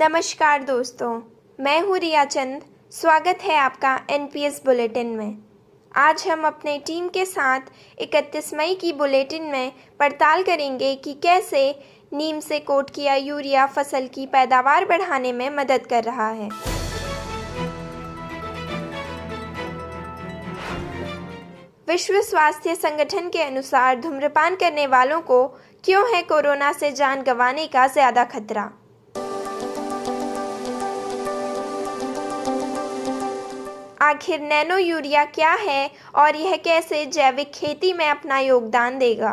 नमस्कार दोस्तों, मैं हूँ रिया चंद। स्वागत है आपका एनपीएस बुलेटिन में। आज हम अपने टीम के साथ 31 मई की बुलेटिन में पड़ताल करेंगे कि कैसे नीम से कोट किया यूरिया फसल की पैदावार बढ़ाने में मदद कर रहा है। विश्व स्वास्थ्य संगठन के अनुसार धूम्रपान करने वालों को क्यों है कोरोना से जान गंवाने का ज़्यादा खतरा। आखिर नैनो यूरिया क्या है और यह कैसे जैविक खेती में अपना योगदान देगा।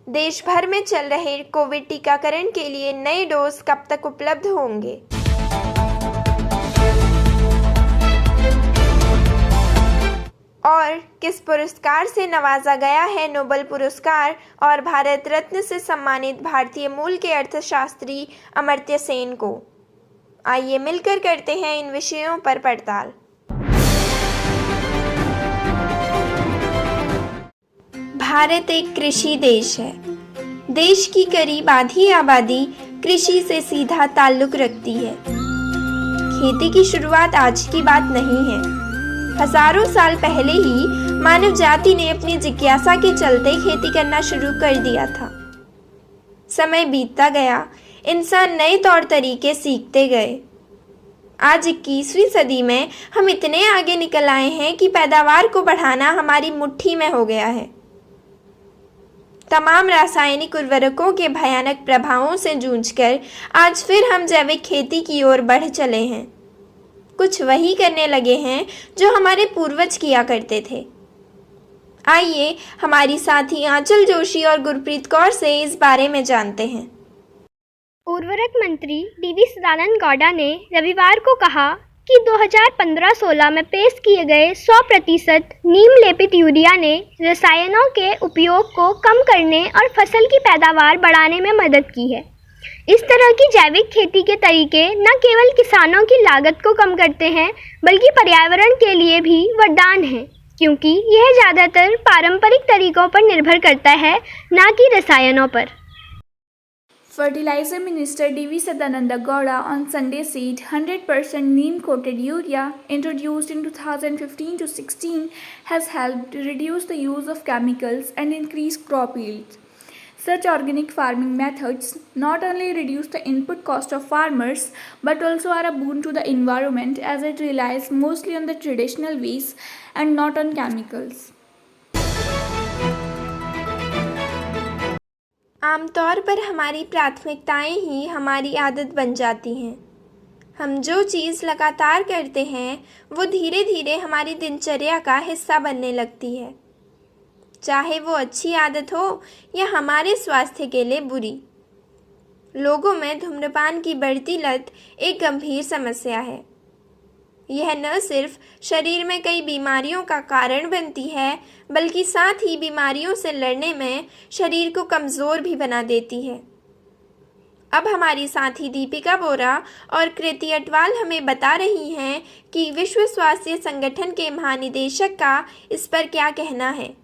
देश भर में चल रहे कोविड टीकाकरण के लिए नए डोज कब तक उपलब्ध होंगे। और किस पुरस्कार से नवाजा गया है नोबेल पुरस्कार और भारत रत्न से सम्मानित भारतीय मूल के अर्थशास्त्री अमर्त्य सेन को। आइए मिलकर करते हैं इन विषयों पर पड़ताल। भारत एक कृषि देश है। देश की करीब आधी आबादी कृषि से सीधा ताल्लुक रखती है। खेती की शुरुआत आज की बात नहीं है। हजारों साल पहले ही मानव जाति ने अपनी जिज्ञासा के चलते खेती करना शुरू कर दिया था। समय बीतता गया, इंसान नए तौर तरीके सीखते गए। आज 21वीं सदी में हम इतने आगे निकल आए हैं कि पैदावार को बढ़ाना हमारी मुट्ठी में हो गया है। तमाम रासायनिक उर्वरकों के भयानक प्रभावों से जूझकर आज फिर हम जैविक खेती की ओर बढ़ चले हैं। कुछ वही करने लगे हैं जो हमारे पूर्वज किया करते थे। आइए हमारी साथी आंचल जोशी और गुरप्रीत कौर से इस बारे में जानते हैं। उर्वरक मंत्री डीवी सदानंद गौड़ा ने रविवार को कहा कि 2015-16 में पेश किए गए 100% नीम लेपित यूरिया ने रसायनों के उपयोग को कम करने और फसल की पैदावार बढ़ाने में मदद की है। इस तरह की जैविक खेती के तरीके न केवल किसानों की लागत को कम करते हैं बल्कि पर्यावरण के लिए भी वरदान है, क्योंकि यह ज़्यादातर पारंपरिक तरीकों पर निर्भर करता है, न कि रसायनों पर। Fertilizer Minister D.V. Sadananda Gowda on Sunday said 100% neem-coated urea introduced in 2015-16 has helped reduce the use of chemicals and increase crop yields. Such organic farming methods not only reduce the input cost of farmers but also are a boon to the environment, as it relies mostly on the traditional ways and not on chemicals. आमतौर पर हमारी प्राथमिकताएं ही हमारी आदत बन जाती हैं। हम जो चीज़ लगातार करते हैं वो धीरे धीरे हमारी दिनचर्या का हिस्सा बनने लगती है, चाहे वो अच्छी आदत हो या हमारे स्वास्थ्य के लिए बुरी। लोगों में धूम्रपान की बढ़ती लत एक गंभीर समस्या है। यह न सिर्फ शरीर में कई बीमारियों का कारण बनती है बल्कि साथ ही बीमारियों से लड़ने में शरीर को कमज़ोर भी बना देती है। अब हमारी साथी दीपिका बोरा और कृति अटवाल हमें बता रही हैं कि विश्व स्वास्थ्य संगठन के महानिदेशक का इस पर क्या कहना है।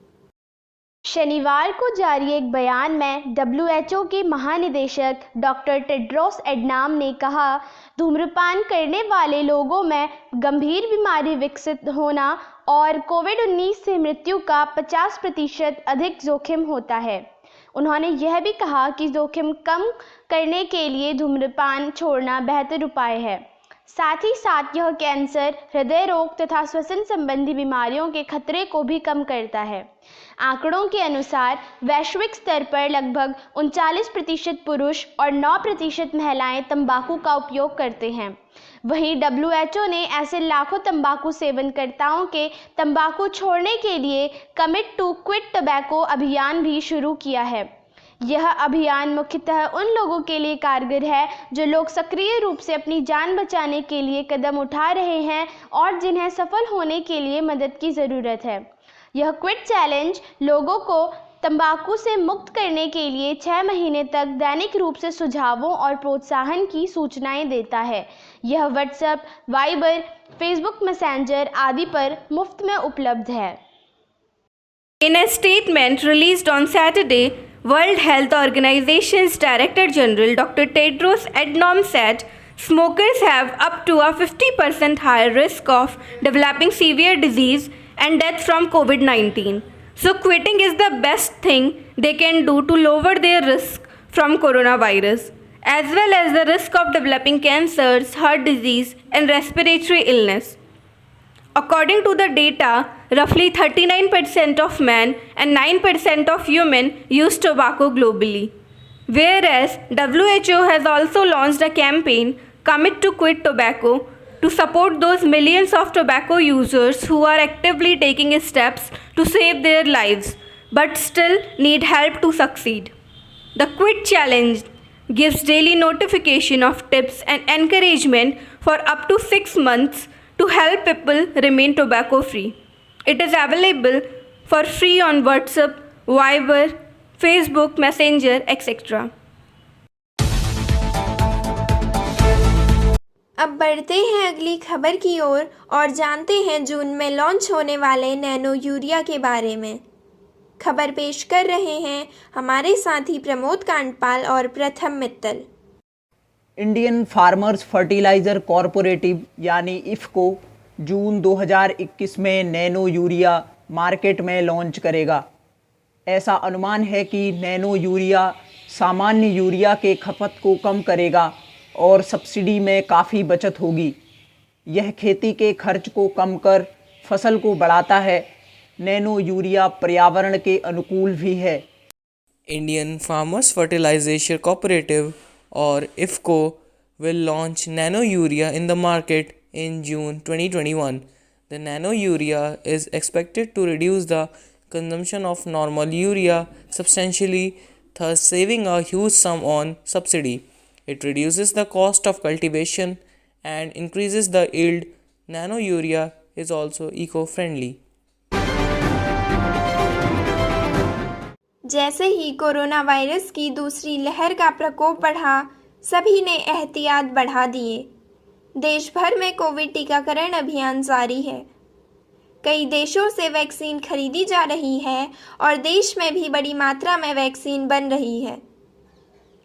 शनिवार को जारी एक बयान में WHO के महानिदेशक डॉक्टर टेड्रोस एडनाम ने कहा, धूम्रपान करने वाले लोगों में गंभीर बीमारी विकसित होना और कोविड-19 से मृत्यु का 50% अधिक जोखिम होता है। उन्होंने यह भी कहा कि जोखिम कम करने के लिए धूम्रपान छोड़ना बेहतर उपाय है। साथ ही साथ यह कैंसर, हृदय रोग तथा श्वसन संबंधी बीमारियों के खतरे को भी कम करता है। आंकड़ों के अनुसार वैश्विक स्तर पर लगभग 39% पुरुष और 9% महिलाएं तंबाकू का उपयोग करते हैं। वहीं WHO ने ऐसे लाखों तंबाकू सेवनकर्ताओं के तंबाकू छोड़ने के लिए कमिट टू क्विट टबैको अभियान भी शुरू किया है। यह अभियान मुख्यतः उन लोगों के लिए कारगर है जो लोग सक्रिय रूप से अपनी जान बचाने के लिए कदम उठा रहे हैं और जिन्हें सफल होने के लिए मदद की ज़रूरत है। यह क्विट चैलेंज लोगों को तंबाकू से मुक्त करने के लिए 6 महीने तक दैनिक रूप से सुझावों और प्रोत्साहन की सूचनाएं देता है। यह व्हाट्सएप, वाइबर, फेसबुक मैसेंजर आदि पर मुफ्त में उपलब्ध है। In a statement released on Saturday, World Health Organization's Director General Dr. Tedros Adhanom said smokers have up to a 50% higher risk of developing severe disease and death from COVID-19. So quitting is the best thing they can do to lower their risk from coronavirus, as well as the risk of developing cancers, heart disease, and respiratory illness. According to the data, roughly 39% of men and 9% of women use tobacco globally. Whereas WHO has also launched a campaign, Commit to Quit Tobacco, to support those millions of tobacco users who are actively taking steps to save their lives but still need help to succeed. The Quit Challenge gives daily notification of tips and encouragement for up to 6 months to help people remain tobacco free. It is available for free on WhatsApp, Viber, Facebook Messenger, etc. अब बढ़ते हैं अगली खबर की ओर और जानते हैं जून में लॉन्च होने वाले नैनो यूरिया के बारे में। खबर पेश कर रहे हैं हमारे साथी प्रमोद कांडपाल और प्रथम Mittal. Indian farmers fertiliser corporative यानी इफ़को जून 2021 में नैनो यूरिया मार्केट में लॉन्च करेगा। ऐसा अनुमान है कि नैनो यूरिया सामान्य यूरिया के खपत को कम करेगा और सब्सिडी में काफ़ी बचत होगी। यह खेती के खर्च को कम कर फसल को बढ़ाता है। नैनो यूरिया पर्यावरण के अनुकूल भी है। Indian Farmers Fertilizer Cooperative or IFCO will launch nano urea in the market in June 2021. The nano urea is expected to reduce the consumption of normal urea substantially, thus saving a huge sum on subsidy. It reduces the cost of cultivation and increases the yield. Nano urea is also eco-friendly. जैसे ही corona virus की दूसरी लहर का प्रकोप बढ़ा, सभी ने एहतियात बढ़ा दिए। देश भर में कोविड टीकाकरण अभियान जारी है। कई देशों से वैक्सीन खरीदी जा रही है और देश में भी बड़ी मात्रा में वैक्सीन बन रही है।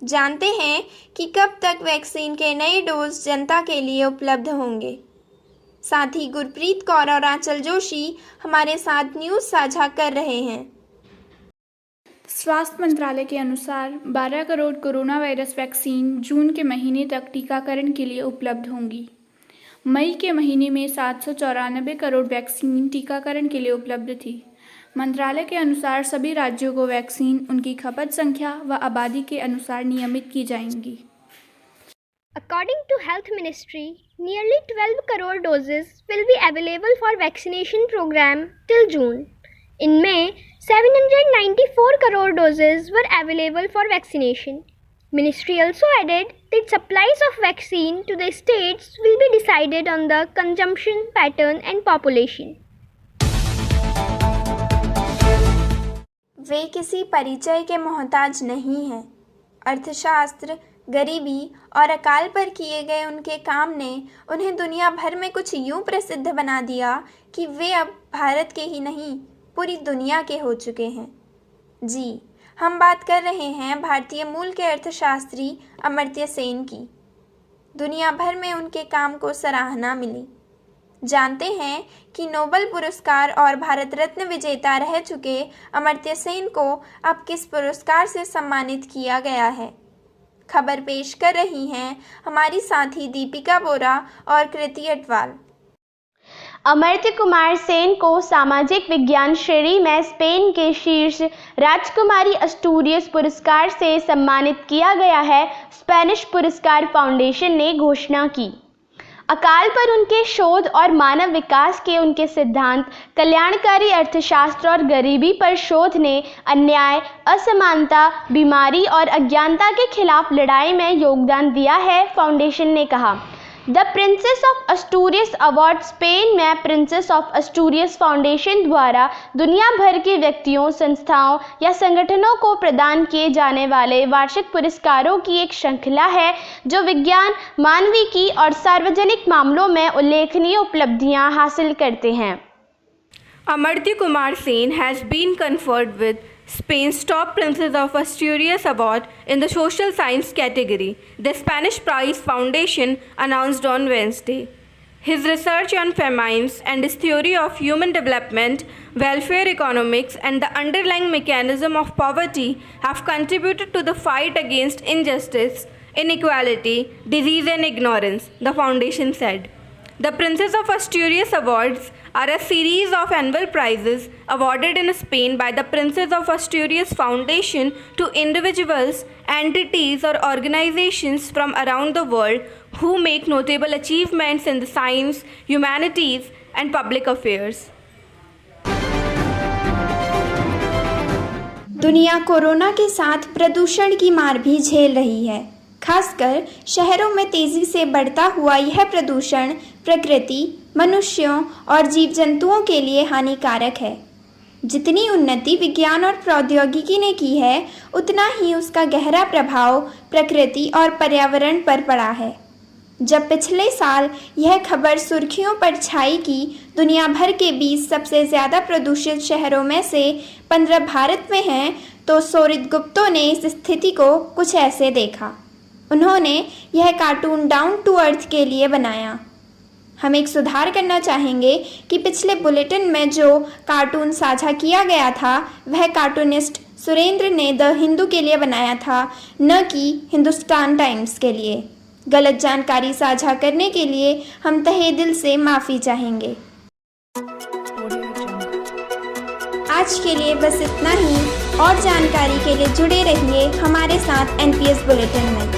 जानते हैं कि कब तक वैक्सीन के नए डोज जनता के लिए उपलब्ध होंगे। साथ ही गुरप्रीत कौर और आंचल जोशी हमारे साथ न्यूज़ साझा कर रहे हैं। स्वास्थ्य मंत्रालय के अनुसार 12 करोड़ कोरोना वायरस वैक्सीन जून के महीने तक टीकाकरण के लिए उपलब्ध होंगी। मई के महीने में 794 करोड़ वैक्सीन टीकाकरण के लिए उपलब्ध थी। मंत्रालय के अनुसार सभी राज्यों को वैक्सीन उनकी खपत संख्या व आबादी के अनुसार नियमित की जाएंगी। According to Health Ministry, nearly 12 crore doses will be available for vaccination program till June. In May, 794 crore doses were available for vaccination. Ministry also added that supplies of vaccine to the states will be decided on the consumption pattern and population. वे किसी परिचय के मोहताज नहीं हैं। अर्थशास्त्र, गरीबी और अकाल पर किए गए उनके काम ने उन्हें दुनिया भर में कुछ यूं प्रसिद्ध बना दिया कि वे अब भारत के ही नहीं, पूरी दुनिया के हो चुके हैं। जी, हम बात कर रहे हैं भारतीय मूल के अर्थशास्त्री अमर्त्य सेन की। दुनिया भर में उनके काम को सराहना मिली। जानते हैं कि नोबेल पुरस्कार और भारत रत्न विजेता रह चुके अमर्त्य सेन को अब किस पुरस्कार से सम्मानित किया गया है। खबर पेश कर रही हैं हमारी साथी दीपिका बोरा और कृति अटवाल। अमर्त्य कुमार सेन को सामाजिक विज्ञान श्रेणी में स्पेन के शीर्ष राजकुमारी अस्टूरियस पुरस्कार से सम्मानित किया गया है। स्पेनिश पुरस्कार फाउंडेशन ने घोषणा की। अकाल पर उनके शोध और मानव विकास के उनके सिद्धांत, कल्याणकारी अर्थशास्त्र और गरीबी पर शोध ने अन्याय, असमानता, बीमारी और अज्ञानता के खिलाफ लड़ाई में योगदान दिया है, फाउंडेशन ने कहा। The princess of Asturias award Spain में प्रिंसेस ऑफ अस्टूरियस फाउंडेशन द्वारा दुनिया भर के व्यक्तियों, संस्थाओं या संगठनों को प्रदान किए जाने वाले वार्षिक पुरस्कारों की एक श्रृंखला है जो विज्ञान, मानविकी और सार्वजनिक मामलों में उल्लेखनीय उपलब्धियां हासिल करते हैं। Amartya Kumar Sen has been conferred with Spain's top Princess of Asturias Award in the Social Science category, the Spanish Prize Foundation announced on Wednesday. His research on famines and his theory of human development, welfare economics, and the underlying mechanism of poverty have contributed to the fight against injustice, inequality, disease, and ignorance, the foundation said. The Princess of Asturias Awards are a series of annual prizes awarded in Spain by the Princess of Asturias Foundation to individuals, entities, or organizations from around the world who make notable achievements in the science, humanities, and public affairs. दुनिया corona के साथ प्रदूषण की मार भी झेल रही है। खासकर शहरों में तेजी से बढ़ता हुआ यह प्रदूषण प्रकृति, मनुष्यों और जीव जंतुओं के लिए हानिकारक है। जितनी उन्नति विज्ञान और प्रौद्योगिकी ने की है, उतना ही उसका गहरा प्रभाव प्रकृति और पर्यावरण पर पड़ा है। जब पिछले साल यह खबर सुर्खियों पर छाई कि दुनिया भर के 20 सबसे ज़्यादा प्रदूषित शहरों में से 15 भारत में हैं, तो सोरित गुप्तो ने इस स्थिति को कुछ ऐसे देखा। उन्होंने यह कार्टून डाउन टू अर्थ के लिए बनाया। हम एक सुधार करना चाहेंगे कि पिछले बुलेटिन में जो कार्टून साझा किया गया था, वह कार्टूनिस्ट सुरेंद्र ने द हिंदू के लिए बनाया था, न कि हिंदुस्तान टाइम्स के लिए। गलत जानकारी साझा करने के लिए हम तहे दिल से माफ़ी चाहेंगे। आज के लिए बस इतना ही। और जानकारी के लिए जुड़े रहिए हमारे साथ NPS बुलेटिन में।